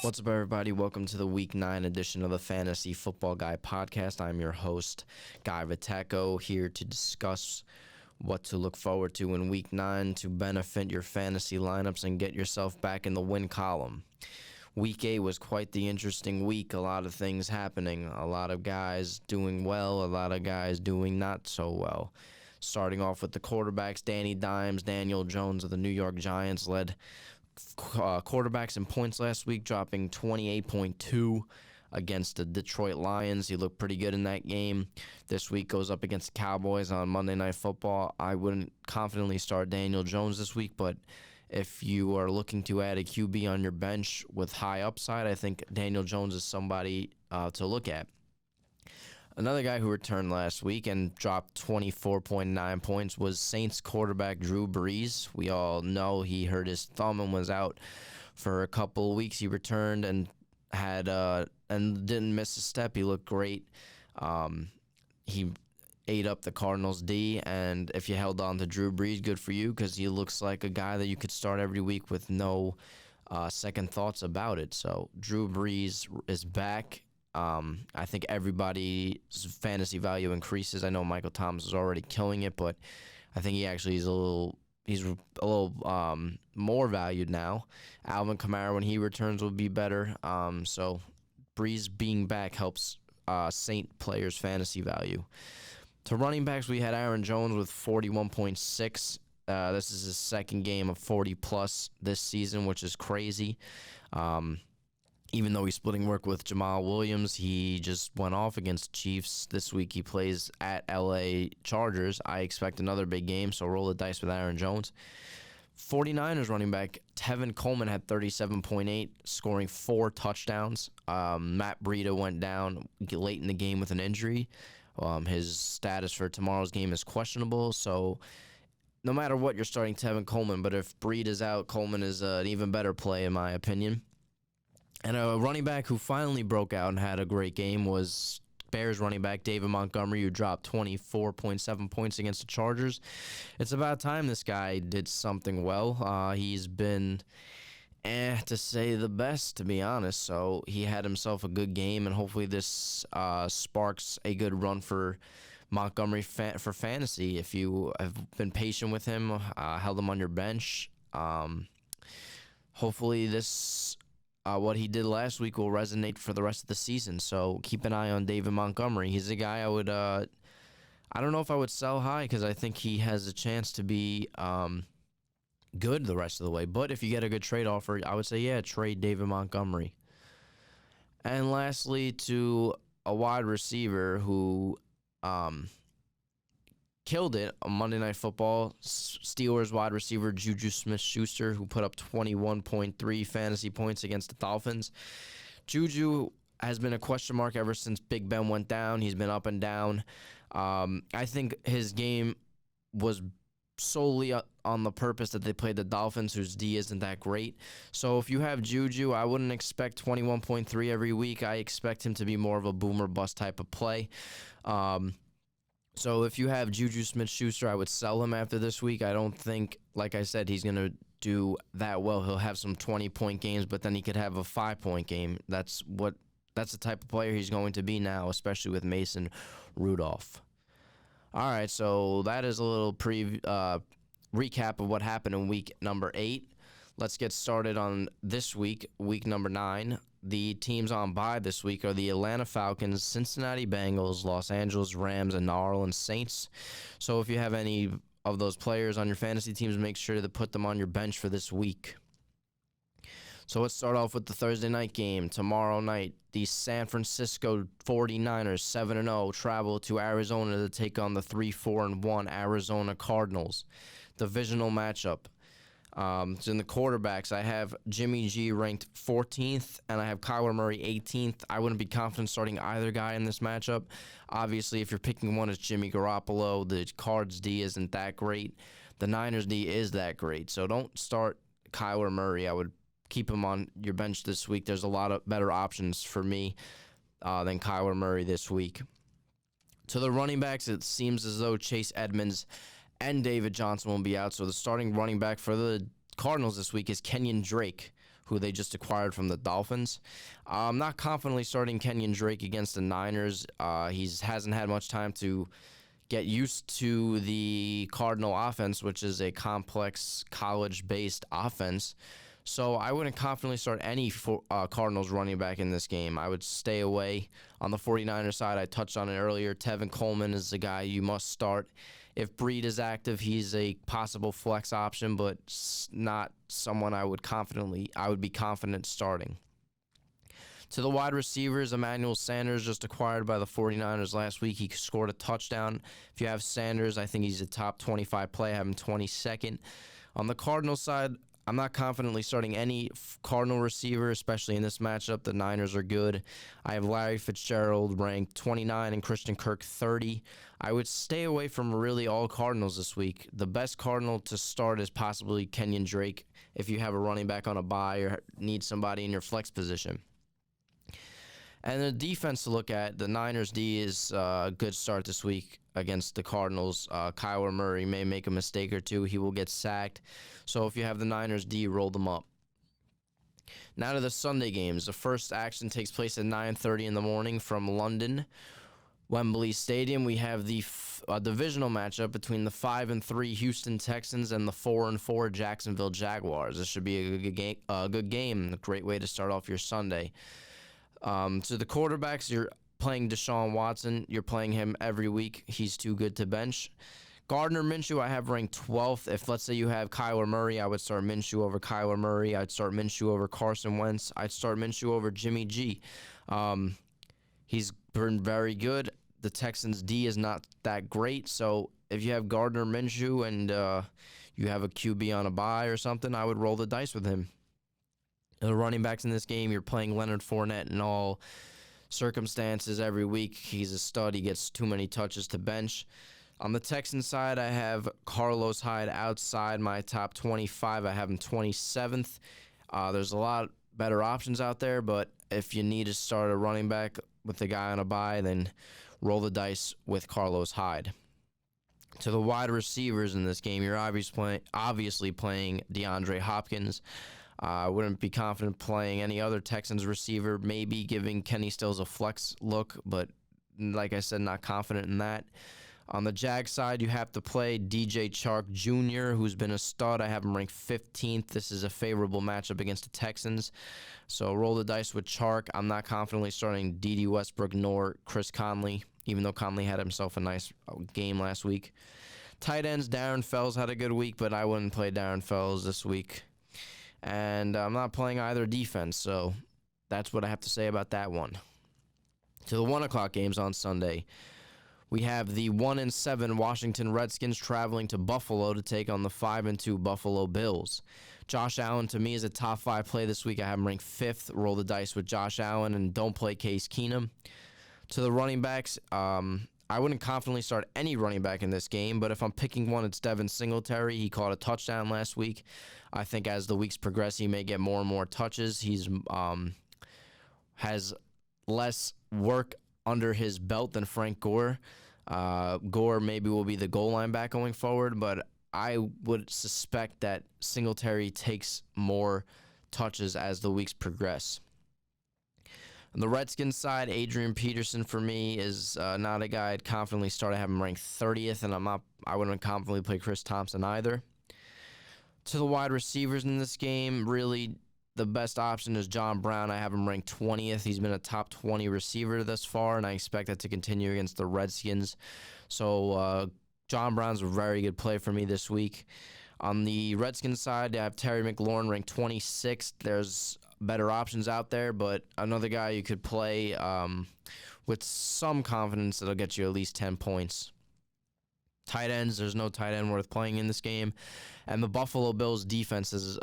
What's up, everybody? Welcome to the Week 9 edition of the Fantasy Football Guy podcast. I'm your host, Guy Viteco, here to discuss what to look forward to in Week 9 to benefit your fantasy lineups and get yourself back in the win column. Week 8 was quite the interesting week. A lot of things happening. A lot of guys doing well, a lot of guys doing not so well. Starting off with the quarterbacks, Danny Dimes, Daniel Jones of the New York Giants led quarterbacks in points last week, dropping 28.2 against the Detroit Lions. He looked pretty good in that game. This week goes up against the Cowboys on Monday Night Football. I wouldn't confidently start Daniel Jones this week, but if you are looking to add a QB on your bench with high upside, I think Daniel Jones is somebody to look at. Another guy who returned last week and dropped 24.9 points was Saints quarterback Drew Brees. We all know he hurt his thumb and was out for a couple of weeks. He returned and had and didn't miss a step. He looked great. He ate up the Cardinals' D, and if you held on to Drew Brees, good for you, because he looks like a guy that you could start every week with no second thoughts about it. So Drew Brees is back. I think everybody's fantasy value increases. I know Michael Thomas is already killing it, but I think he actually is a little more valued now. Alvin Kamara, when he returns, will be better. So Breeze being back helps Saint players' fantasy value. To running backs, we had Aaron Jones with 41.6. This is his second game of 40-plus this season, which is crazy. Even though he's splitting work with Jamal Williams, he just went off against Chiefs. This week he plays at LA Chargers. I expect another big game, so roll the dice with Aaron Jones. 49ers running back Tevin Coleman had 37.8, scoring 4 touchdowns. Matt Breida went down late in the game with an injury. His status for tomorrow's game is questionable, so no matter what, you're starting Tevin Coleman. But if Breida's out, Coleman is an even better play, in my opinion. And a running back who finally broke out and had a great game was Bears running back David Montgomery, who dropped 24.7 points against the Chargers. It's about time this guy did something well. He's been, to say the best, to be honest. So he had himself a good game, and hopefully this sparks a good run for Montgomery for fantasy. If you have been patient with him, held him on your bench, hopefully this... what he did last week will resonate for the rest of the season. So keep an eye on David Montgomery. He's a guy I would, I don't know if I would sell high because I think he has a chance to be good the rest of the way. But if you get a good trade offer, I would say, yeah, trade David Montgomery. And lastly, to a wide receiver who killed it on Monday Night Football, Steelers wide receiver Juju Smith-Schuster, who put up 21.3 fantasy points against the Dolphins. Juju has been a question mark ever since Big Ben went down. He's been up and down. I think his game was solely on the purpose that they played the Dolphins, whose D isn't that great. So if you have Juju, I wouldn't expect 21.3 every week. I expect him to be more of a boomer bust type of play. So if you have Juju Smith-Schuster, I would sell him after this week. I don't think, like I said, he's going to do that well. He'll have some 20-point games, but then he could have a 5-point game. That's the type of player he's going to be now, especially with Mason Rudolph. All right, so that is a little recap of what happened in week number 8. Let's get started on this week, week number 9. The teams on bye this week are the Atlanta Falcons, Cincinnati Bengals, Los Angeles Rams, and New Orleans Saints. So if you have any of those players on your fantasy teams, make sure to put them on your bench for this week. So let's start off with the Thursday night game. Tomorrow night, the San Francisco 49ers, 7-0, travel to Arizona to take on the 3-4-1 Arizona Cardinals. Divisional matchup. So in the quarterbacks, I have Jimmy G ranked 14th, and I have Kyler Murray 18th. I wouldn't be confident starting either guy in this matchup. Obviously, if you're picking one, it's Jimmy Garoppolo. The Cards D isn't that great. The Niners D is that great. So don't start Kyler Murray. I would keep him on your bench this week. There's a lot of better options for me than Kyler Murray this week. To the running backs, it seems as though Chase Edmonds and David Johnson will be out. So the starting running back for the Cardinals this week is Kenyon Drake, who they just acquired from the Dolphins. I'm not confidently starting Kenyon Drake against the Niners. He hasn't had much time to get used to the Cardinal offense, which is a complex college-based offense. So I wouldn't confidently start any Cardinals running back in this game. I would stay away. On the 49ers side, I touched on it earlier. Tevin Coleman is the guy you must start. If Breed is active, he's a possible flex option, but not someone I would be confident starting. To the wide receivers, Emmanuel Sanders, just acquired by the 49ers last week. He scored a touchdown. If you have Sanders, I think he's a top 25 play. I have him 22nd. On the Cardinals side, I'm not confidently starting any Cardinal receiver, especially in this matchup. The Niners are good. I have Larry Fitzgerald ranked 29 and Christian Kirk 30. I would stay away from really all Cardinals this week. The best Cardinal to start is possibly Kenyon Drake if you have a running back on a bye or need somebody in your flex position. And the defense to look at, the Niners D is a good start this week against the Cardinals. Kyler Murray may make a mistake or two. He will get sacked. So if you have the Niners D, roll them up. Now to the Sunday games. The first action takes place at 9:30 in the morning from London, Wembley Stadium. We have the divisional matchup between the 5-3 Houston Texans and the 4-4 Jacksonville Jaguars. This should be a good game. A great way to start off your Sunday. To the quarterbacks, you're playing Deshaun Watson. You're playing him every week. He's too good to bench. Gardner Minshew, I have ranked 12th. If, let's say, you have Kyler Murray, I would start Minshew over Kyler Murray. I'd start Minshew over Carson Wentz. I'd start Minshew over Jimmy G. He's been very good. The Texans' D is not that great. So if you have Gardner Minshew and you have a QB on a bye or something, I would roll the dice with him. The running backs in this game, you're playing Leonard Fournette in all circumstances every week. He's a stud. He gets too many touches to bench. On the Texans side, I have Carlos Hyde outside my top 25. I have him 27th. There's a lot better options out there, but if you need to start a running back with a guy on a bye, then roll the dice with Carlos Hyde. To the wide receivers in this game, you're obviously playing DeAndre Hopkins. I wouldn't be confident playing any other Texans receiver, maybe giving Kenny Stills a flex look, but like I said, not confident in that. On the Jag side, you have to play DJ Chark Jr., who's been a stud. I have him ranked 15th. This is a favorable matchup against the Texans. So roll the dice with Chark. I'm not confidently starting Dede Westbrook nor Chris Conley, even though Conley had himself a nice game last week. Tight ends, Darren Fells had a good week, but I wouldn't play Darren Fells this week. And I'm not playing either defense, so that's what I have to say about that one. To the 1 o'clock games on Sunday, we have the 1-7 Washington Redskins traveling to Buffalo to take on the 5-2 Buffalo Bills. Josh Allen, to me, is a top 5 play this week. I have him ranked 5th. Roll the dice with Josh Allen and don't play Case Keenum. To the running backs, I wouldn't confidently start any running back in this game, but if I'm picking one, it's Devin Singletary. He caught a touchdown last week. I think as the weeks progress, he may get more and more touches. He's has less work under his belt than Frank Gore. Gore maybe will be the goal line back going forward, but I would suspect that Singletary takes more touches as the weeks progress. On the Redskins side, Adrian Peterson for me is not a guy I'd confidently start. I have him ranked 30th, and I wouldn't confidently play Chris Thompson either. To the wide receivers in this game, really the best option is John Brown. I have him ranked 20th. He's been a top 20 receiver thus far, and I expect that to continue against the Redskins. So John Brown's a very good play for me this week. On the Redskins side, I have Terry McLaurin ranked 26th. There's better options out there, but another guy you could play with some confidence that'll get you at least 10 points. Tight ends, there's no tight end worth playing in this game. And the Buffalo Bills defense is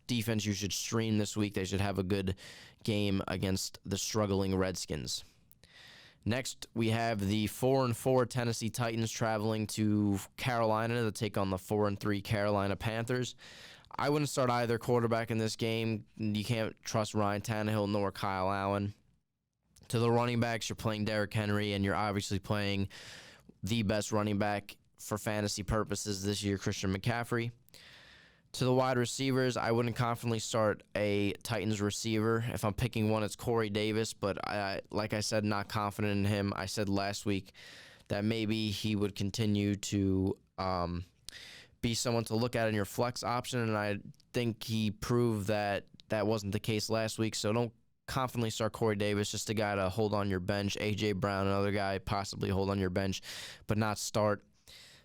defense you should stream this week. They should have a good game against the struggling Redskins. Next, we have the 4-4 Tennessee Titans traveling to Carolina to take on the 4-3 Carolina Panthers. I wouldn't start either quarterback in this game. You can't trust Ryan Tannehill nor Kyle Allen. To the running backs, you're playing Derrick Henry, and you're obviously playing the best running back for fantasy purposes this year, Christian McCaffrey. To the wide receivers, I wouldn't confidently start a Titans receiver. If I'm picking one, it's Corey Davis, but like I said, not confident in him. I said last week that maybe he would continue to be someone to look at in your flex option, and I think he proved that that wasn't the case last week, so don't confidently start Corey Davis, just a guy to hold on your bench. A.J. Brown, another guy, possibly hold on your bench, but not start.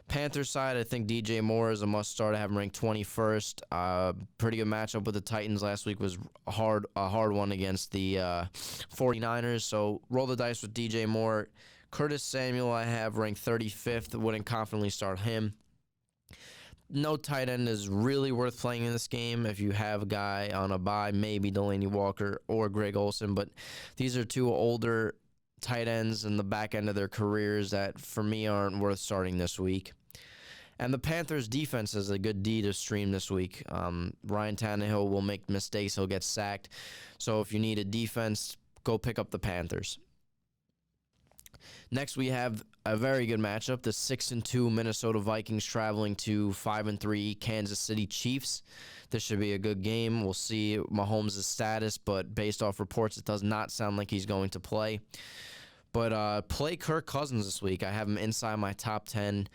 Panthers side, I think DJ Moore is a must-start. I have him ranked 21st. Pretty good matchup with the Titans last week. Was a hard one against the 49ers, so roll the dice with DJ Moore. Curtis Samuel, I have ranked 35th. Wouldn't confidently start him. No tight end is really worth playing in this game. If you have a guy on a bye, maybe Delaney Walker or Greg Olsen, but these are two older tight ends in the back end of their careers that, for me, aren't worth starting this week. And the Panthers' defense is a good D to stream this week. Ryan Tannehill will make mistakes. He'll get sacked. So if you need a defense, go pick up the Panthers. Next, we have a very good matchup. The 6-2 Minnesota Vikings traveling to 5-3 Kansas City Chiefs. This should be a good game. We'll see Mahomes' status, but based off reports, it does not sound like he's going to play. But play Kirk Cousins this week. I have him inside my top 10.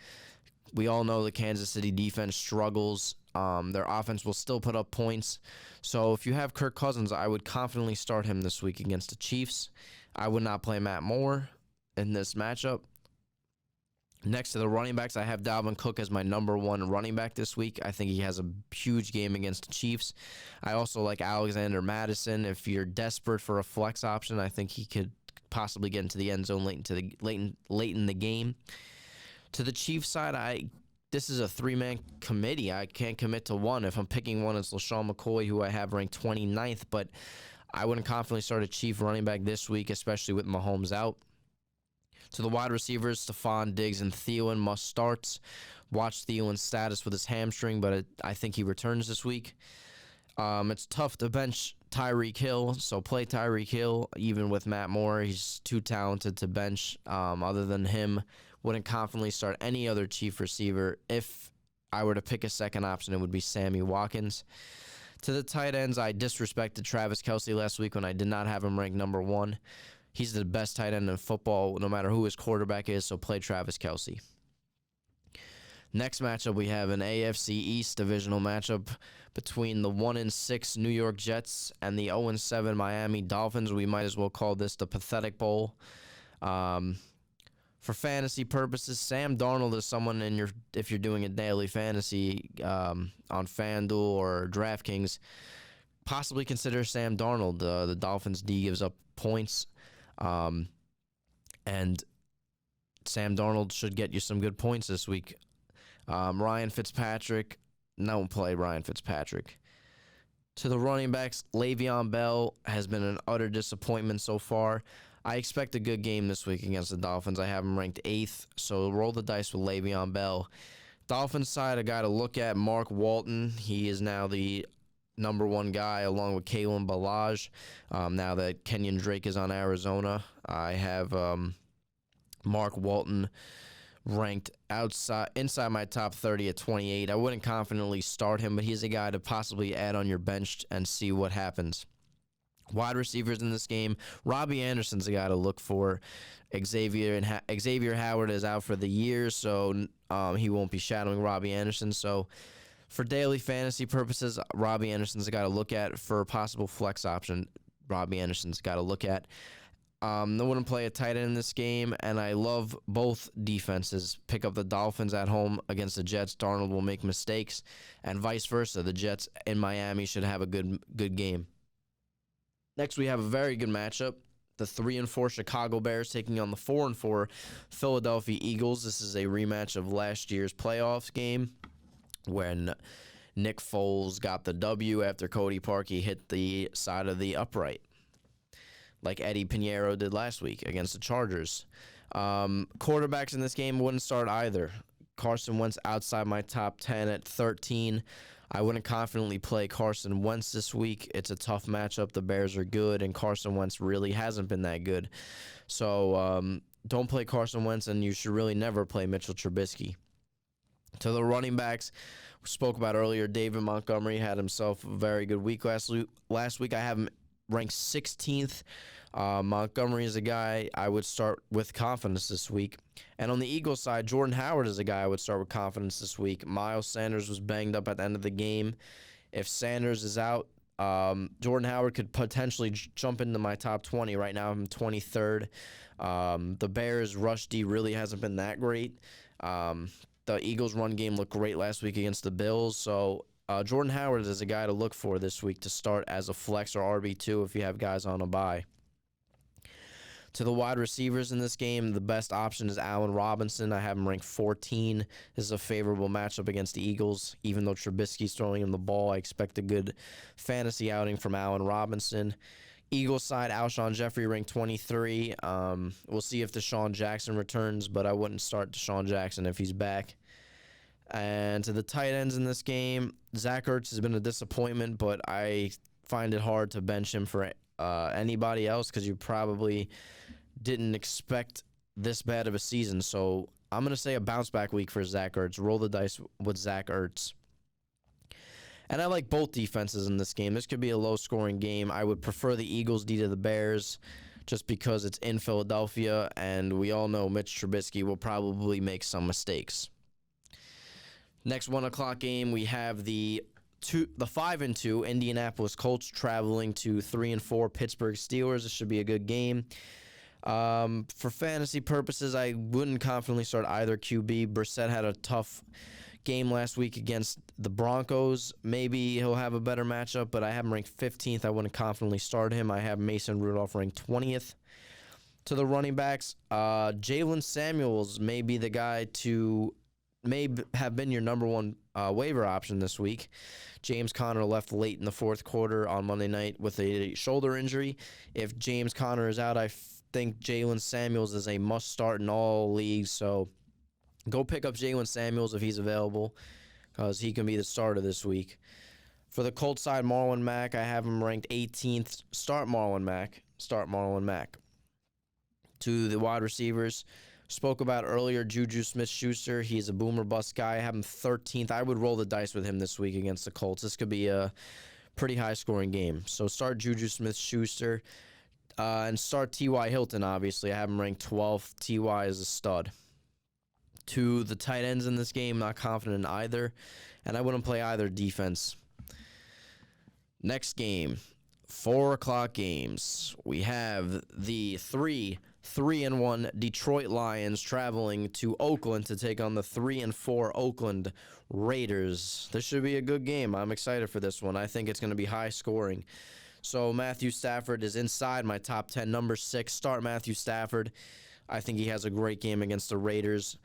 We all know the Kansas City defense struggles. Their offense will still put up points. So if you have Kirk Cousins, I would confidently start him this week against the Chiefs. I would not play Matt Moore in this matchup. Next to the running backs, I have Dalvin Cook as my number one running back this week. I think he has a huge game against the Chiefs. I also like Alexander Mattison. If you're desperate for a flex option, I think he could possibly get into the end zone late in the game. To the Chiefs side, this is a three-man committee. I can't commit to one. If I'm picking one, it's LaShawn McCoy, who I have ranked 29th, but I wouldn't confidently start a Chief running back this week, especially with Mahomes out. To the wide receivers, Stephon Diggs and Thielen must starts. Watch Thielen's status with his hamstring, but I think he returns this week. It's tough to bench Tyreek Hill, so play Tyreek Hill. Even with Matt Moore, he's too talented to bench. Other than him, wouldn't confidently start any other Chief receiver. If I were to pick a second option, it would be Sammy Watkins. To the tight ends, I disrespected Travis Kelce last week when I did not have him ranked number one. He's the best tight end in football, no matter who his quarterback is, so play Travis Kelce. Next matchup, we have an AFC East divisional matchup between the 1-6 New York Jets and the 0-7 Miami Dolphins. We might as well call this the Pathetic Bowl. For fantasy purposes, Sam Darnold is someone if you're doing a daily fantasy on FanDuel or DraftKings, possibly consider Sam Darnold. The Dolphins D gives up points, and Sam Darnold should get you some good points this week. Ryan Fitzpatrick, don't play Ryan Fitzpatrick. To the running backs, Le'Veon Bell has been an utter disappointment so far. I expect a good game this week against the Dolphins. I have him ranked 8th, so roll the dice with Le'Veon Bell. Dolphins side, a guy to look at, Mark Walton. He is now the number one guy along with Kalen Ballage. Now that Kenyon Drake is on Arizona, I have Mark Walton ranked inside my top 30 at 28. I wouldn't confidently start him, but he's a guy to possibly add on your bench and see what happens. Wide receivers in this game, Robbie Anderson's a guy to look for. Xavier Howard is out for the year, so he won't be shadowing Robbie Anderson. So for daily fantasy purposes, Robbie Anderson's a guy to look at. For a possible flex option, Robbie Anderson's a guy to look at. I wouldn't play a tight end in this game, and I love both defenses. Pick up the Dolphins at home against the Jets. Darnold will make mistakes, and vice versa. The Jets in Miami should have a good game. Next, we have a very good matchup. The 3-4 Chicago Bears taking on the 4-4 Philadelphia Eagles. This is a rematch of last year's playoffs game when Nick Foles got the W after Cody Parkey hit the side of the upright, like Eddie Pinheiro did last week against the Chargers. Quarterbacks in this game wouldn't start either. Carson Wentz outside my top 10 at 13. I wouldn't confidently play Carson Wentz this week. It's a tough matchup. The Bears are good, and Carson Wentz really hasn't been that good. So don't play Carson Wentz, and you should really never play Mitchell Trubisky. To the running backs, we spoke about earlier, David Montgomery had himself a very good week last week. I have him ranked 16th. Montgomery is a guy I would start with confidence this week. And on the Eagles side, Jordan Howard is a guy I would start with confidence this week. Miles Sanders was banged up at the end of the game. If Sanders is out, Jordan Howard could potentially jump into my top 20. Right now, I'm 23rd. The Bears' rush D really hasn't been that great. The Eagles' run game looked great last week against the Bills. So Jordan Howard is a guy to look for this week to start as a flex or RB2 if you have guys on a bye. To the wide receivers in this game, the best option is Allen Robinson. I have him ranked 14. This is a favorable matchup against the Eagles. Even though Trubisky's throwing him the ball, I expect a good fantasy outing from Allen Robinson. Eagles side, Alshon Jeffrey ranked 23. We'll see if Deshaun Jackson returns, but I wouldn't start Deshaun Jackson if he's back. And to the tight ends in this game, Zach Ertz has been a disappointment, but I find it hard to bench him for anybody else because you probably didn't expect this bad of a season. So I'm going to say a bounce-back week for Zach Ertz. Roll the dice with Zach Ertz. And I like both defenses in this game. This could be a low-scoring game. I would prefer the Eagles D to the Bears just because it's in Philadelphia, and we all know Mitch Trubisky will probably make some mistakes. Next 1 o'clock game, we have the 5-2 Indianapolis Colts traveling to 3-4 Pittsburgh Steelers. This should be a good game. For fantasy purposes, I wouldn't confidently start either QB. Brissett had a tough game last week against the Broncos. Maybe he'll have a better matchup, but I have him ranked 15th. I wouldn't confidently start him. I have Mason Rudolph ranked 20th. To the running backs, Jalen Samuels may be the guy may have been your number one waiver option this week. James Conner left late in the fourth quarter on Monday night with a shoulder injury. If James Conner is out, I think Jalen Samuels is a must-start in all leagues, so go pick up Jalen Samuels if he's available because he can be the starter this week. For the Colts side, Marlon Mack, I have him ranked 18th. Start Marlon Mack. To the wide receivers, spoke about earlier Juju Smith-Schuster. He's a boomer bust guy. I have him 13th. I would roll the dice with him this week against the Colts. This could be a pretty high-scoring game. So start Juju Smith-Schuster and start T.Y. Hilton, obviously. I have him ranked 12th. T.Y. is a stud. To the tight ends in this game, not confident in either, and I wouldn't play either defense. Next game, 4 o'clock games. We have the 3-1 Detroit Lions traveling to Oakland to take on the 3-4 Oakland Raiders. This should be a good game. I'm excited for this one. I think it's going to be high scoring. So Matthew Stafford is inside my top 10. Number 6, start Matthew Stafford. I think he has a great game against the Raiders.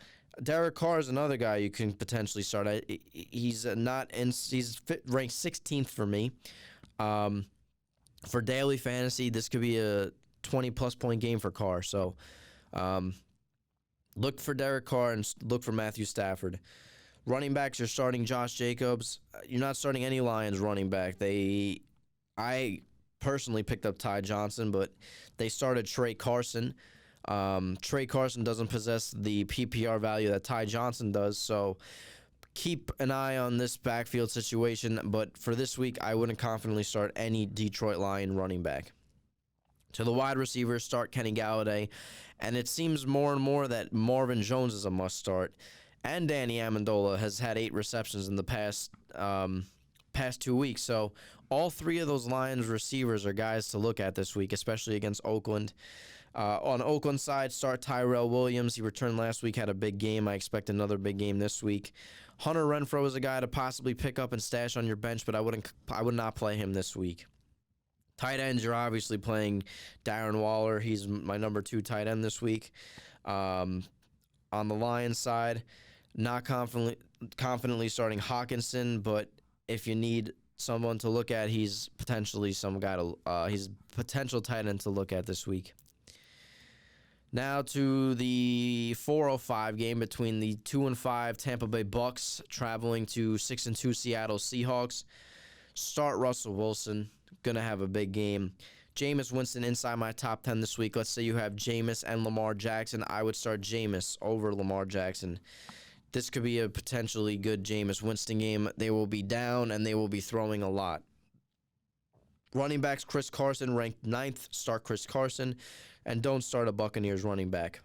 Derek Carr is another guy you can potentially start. He's ranked 16th for me. For daily fantasy, this could be a 20-plus point game for Carr. So look for Derek Carr and look for Matthew Stafford. Running backs, you're starting Josh Jacobs. You're not starting any Lions running back. I personally picked up Ty Johnson, but they started Trey Carson. Trey Carson doesn't possess the PPR value that Ty Johnson does, so keep an eye on this backfield situation. But for this week, I wouldn't confidently start any Detroit Lion running back. To the wide receivers, start Kenny Galladay, and it seems more and more that Marvin Jones is a must-start, and Danny Amendola has had 8 receptions in the past 2 weeks. So all 3 of those Lions receivers are guys to look at this week, especially against Oakland. On Oakland side, start Tyrell Williams. He returned last week, had a big game. I expect another big game this week. Hunter Renfrow is a guy to possibly pick up and stash on your bench, but I would not play him this week. Tight ends, you're obviously playing Darren Waller. He's my number 2 tight end this week. On the Lions side, not confidently starting Hawkinson, but if you need someone to look at, he's potentially he's potential tight end to look at this week. Now to the 4:05 game between the 2-5 Tampa Bay Bucks traveling to 6-2 Seattle Seahawks. Start Russell Wilson. Gonna have a big game. Jameis Winston inside my top 10 this week. Let's say you have Jameis and Lamar Jackson. I would start Jameis over Lamar Jackson. this could be a potentially good Jameis Winston game. They will be down, and they will be throwing a lot. Running backs, Chris Carson, ranked 9th. Start Chris Carson, and don't start a Buccaneers running back.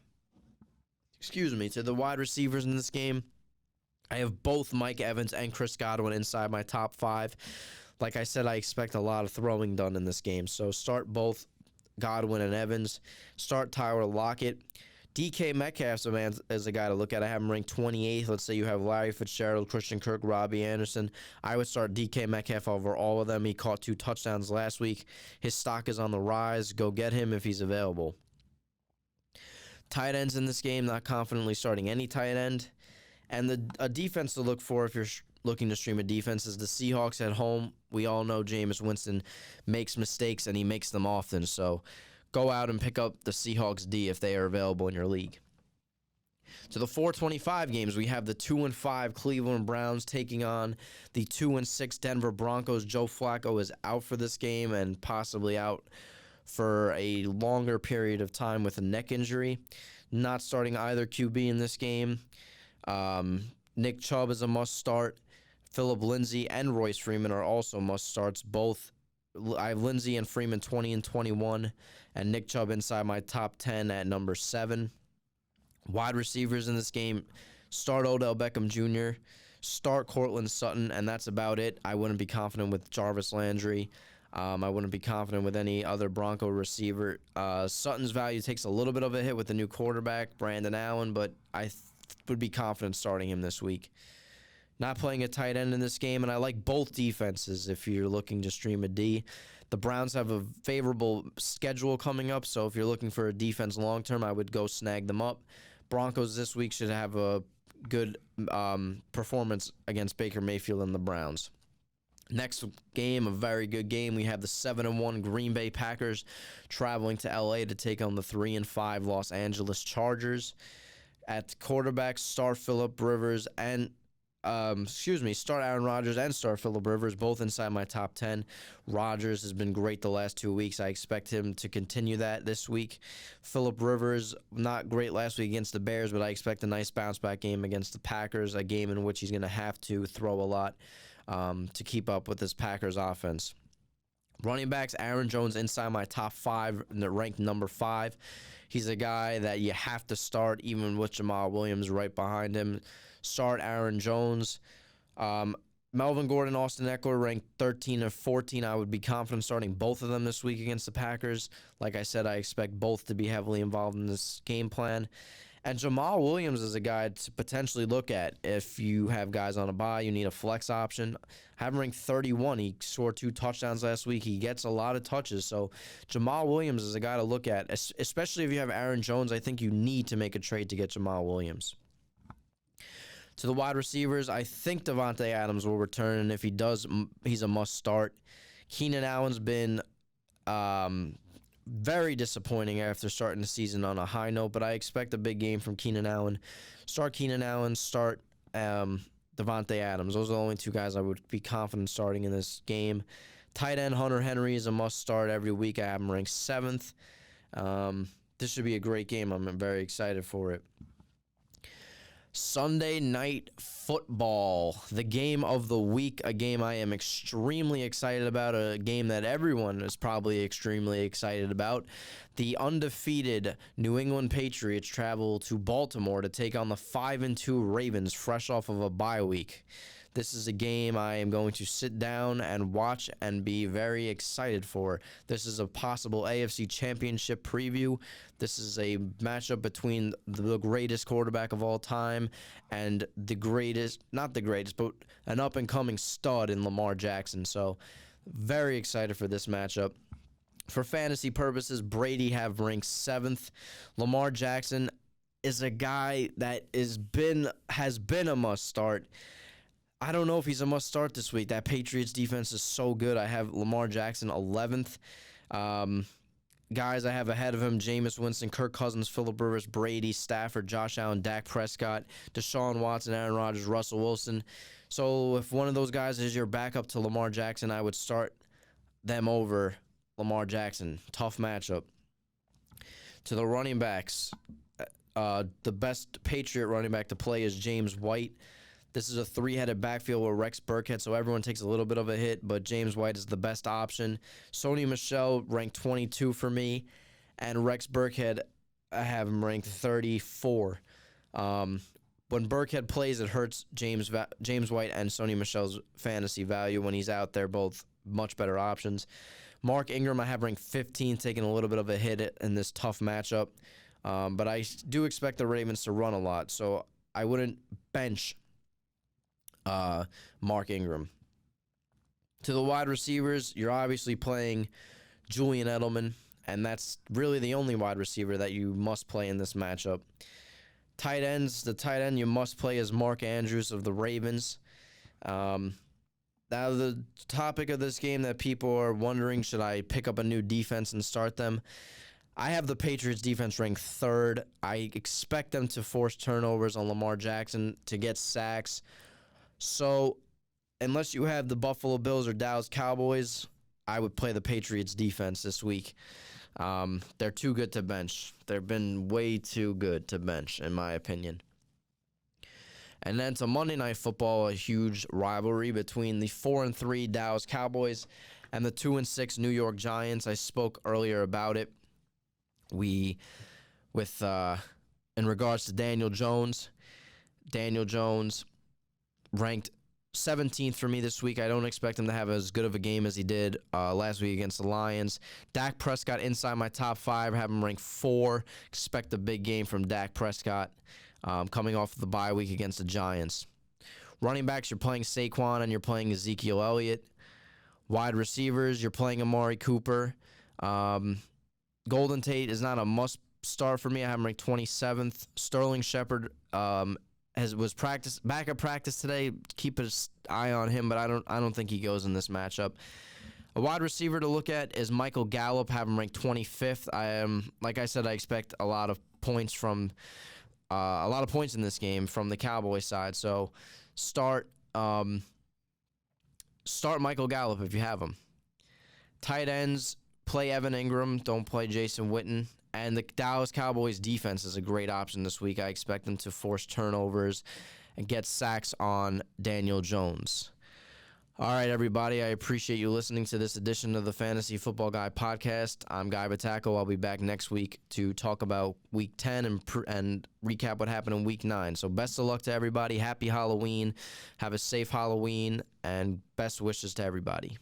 To the wide receivers in this game, I have both Mike Evans and Chris Godwin inside my top 5. Like I said, I expect a lot of throwing done in this game. So start both Godwin and Evans. Start Tyler Lockett. DK Metcalf is a guy to look at. I have him ranked 28th. Let's say you have Larry Fitzgerald, Christian Kirk, Robbie Anderson. I would start DK Metcalf over all of them. He caught 2 touchdowns last week. His stock is on the rise. Go get him if he's available. Tight ends in this game, not confidently starting any tight end. And a defense to look for if you're looking to stream a defense is the Seahawks at home. We all know Jameis Winston makes mistakes, and he makes them often. So go out and pick up the Seahawks D if they are available in your league. To the 425 games, we have the 2-5 Cleveland Browns taking on the 2-6 Denver Broncos. Joe Flacco is out for this game and possibly out for a longer period of time with a neck injury. Not starting either QB in this game. Nick Chubb is a must start. Phillip Lindsay and Royce Freeman are also must starts. Both I have Lindsay and Freeman 20 and 21, and Nick Chubb inside my top 10 at number 7. Wide receivers in this game, start Odell Beckham Jr., start Courtland Sutton, and that's about it. I wouldn't be confident with Jarvis Landry. I wouldn't be confident with any other Bronco receiver. Sutton's value takes a little bit of a hit with the new quarterback, Brandon Allen, but I would be confident starting him this week. Not playing a tight end in this game, and I like both defenses if you're looking to stream a D. The Browns have a favorable schedule coming up, so if you're looking for a defense long-term, I would go snag them up. Broncos this week should have a good performance against Baker Mayfield and the Browns. Next game, a very good game. We have the 7-1 Green Bay Packers traveling to LA to take on the 3-5 Los Angeles Chargers. At quarterback, start Phillip Rivers and start Aaron Rodgers and start Phillip Rivers, both inside my top 10. Rodgers has been great the last 2 weeks. I expect him to continue that this week. Phillip Rivers, not great last week against the Bears, but I expect a nice bounce-back game against the Packers, a game in which he's going to have to throw a lot to keep up with this Packers offense. Running backs, Aaron Jones inside my top 5, ranked number 5. He's a guy that you have to start, even with Jamal Williams right behind him. Start Aaron Jones. Melvin Gordon, Austin Eckler ranked 13 and 14. I would be confident starting both of them this week against the Packers. Like I said, I expect both to be heavily involved in this game plan. And Jamal Williams is a guy to potentially look at if you have guys on a bye, you need a flex option. Have him ranked 31. He scored 2 touchdowns last week. He gets a lot of touches. So Jamal Williams is a guy to look at, especially if you have Aaron Jones. I think you need to make a trade to get Jamal Williams. To the wide receivers, I think Davante Adams will return, and if he does, he's a must start. Keenan Allen's been very disappointing after starting the season on a high note, but I expect a big game from Keenan Allen. Start Keenan Allen, start Davante Adams. Those are the only 2 guys I would be confident starting in this game. Tight end Hunter Henry is a must start every week. I have him ranked 7th. This should be a great game. I'm very excited for it. Sunday Night Football, the game of the week, a game I am extremely excited about, a game that everyone is probably extremely excited about. The undefeated New England Patriots travel to Baltimore to take on the 5-2 Ravens, fresh off of a bye week. This is a game I am going to sit down and watch and be very excited for. This is a possible AFC Championship preview. This is a matchup between the greatest quarterback of all time and the greatest, not the greatest, but an up-and-coming stud in Lamar Jackson. So very excited for this matchup. For fantasy purposes, Brady have ranked 7th. Lamar Jackson is a guy that has been a must start. I don't know if he's a must start this week. That Patriots defense is so good. I have Lamar Jackson 11th. Guys I have ahead of him, Jameis Winston, Kirk Cousins, Phillip Rivers, Brady, Stafford, Josh Allen, Dak Prescott, Deshaun Watson, Aaron Rodgers, Russell Wilson. So if one of those guys is your backup to Lamar Jackson, I would start them over Lamar Jackson. Tough matchup. To the running backs, the best Patriot running back to play is James White. This is a three-headed backfield with Rex Burkhead, so everyone takes a little bit of a hit, but James White is the best option. Sony Michel ranked 22 for me, and Rex Burkhead, I have him ranked 34. When Burkhead plays, it hurts James White and Sony Michel's fantasy value. When he's out, they're both much better options. Mark Ingram, I have ranked 15, taking a little bit of a hit in this tough matchup. But I do expect the Ravens to run a lot, so I wouldn't bench Mark Ingram. To the wide receivers, you're obviously playing Julian Edelman, and that's really the only wide receiver that you must play in this matchup. Tight ends, the tight end you must play is Mark Andrews of the Ravens. Now, the topic of this game that people are wondering, should I pick up a new defense and start them? I have the Patriots defense ranked 3rd. I expect them to force turnovers on Lamar Jackson, to get sacks. So, unless you have the Buffalo Bills or Dallas Cowboys, I would play the Patriots defense this week. They're too good to bench. They've been way too good to bench, in my opinion. And then to Monday Night Football, a huge rivalry between the 4-3 Dallas Cowboys and the 2-6 New York Giants. I spoke earlier about it. In regards to Daniel Jones ranked 17th for me this week. I don't expect him to have as good of a game as he did last week against the Lions. Dak Prescott inside my top 5, have him ranked 4. Expect a big game from Dak Prescott coming off of the bye week against the Giants. Running backs, you're playing Saquon and you're playing Ezekiel Elliott. Wide receivers, you're playing Amari Cooper. Golden Tate is not a must start for me. I have him ranked 27th. Sterling Shepard was back at practice today. Keep an eye on him, but I don't think he goes in this matchup. A wide receiver to look at is Michael Gallup. Have him ranked 25th. Like I said, I expect a lot of points in this game from the Cowboys side. So start Michael Gallup if you have him. Tight ends, play Evan Ingram. Don't play Jason Witten. And the Dallas Cowboys defense is a great option this week. I expect them to force turnovers and get sacks on Daniel Jones. All right, everybody. I appreciate you listening to this edition of the Fantasy Football Guy podcast. I'm Guy Batacco. I'll be back next week to talk about Week 10 and recap what happened in Week 9. So best of luck to everybody. Happy Halloween. Have a safe Halloween, and best wishes to everybody.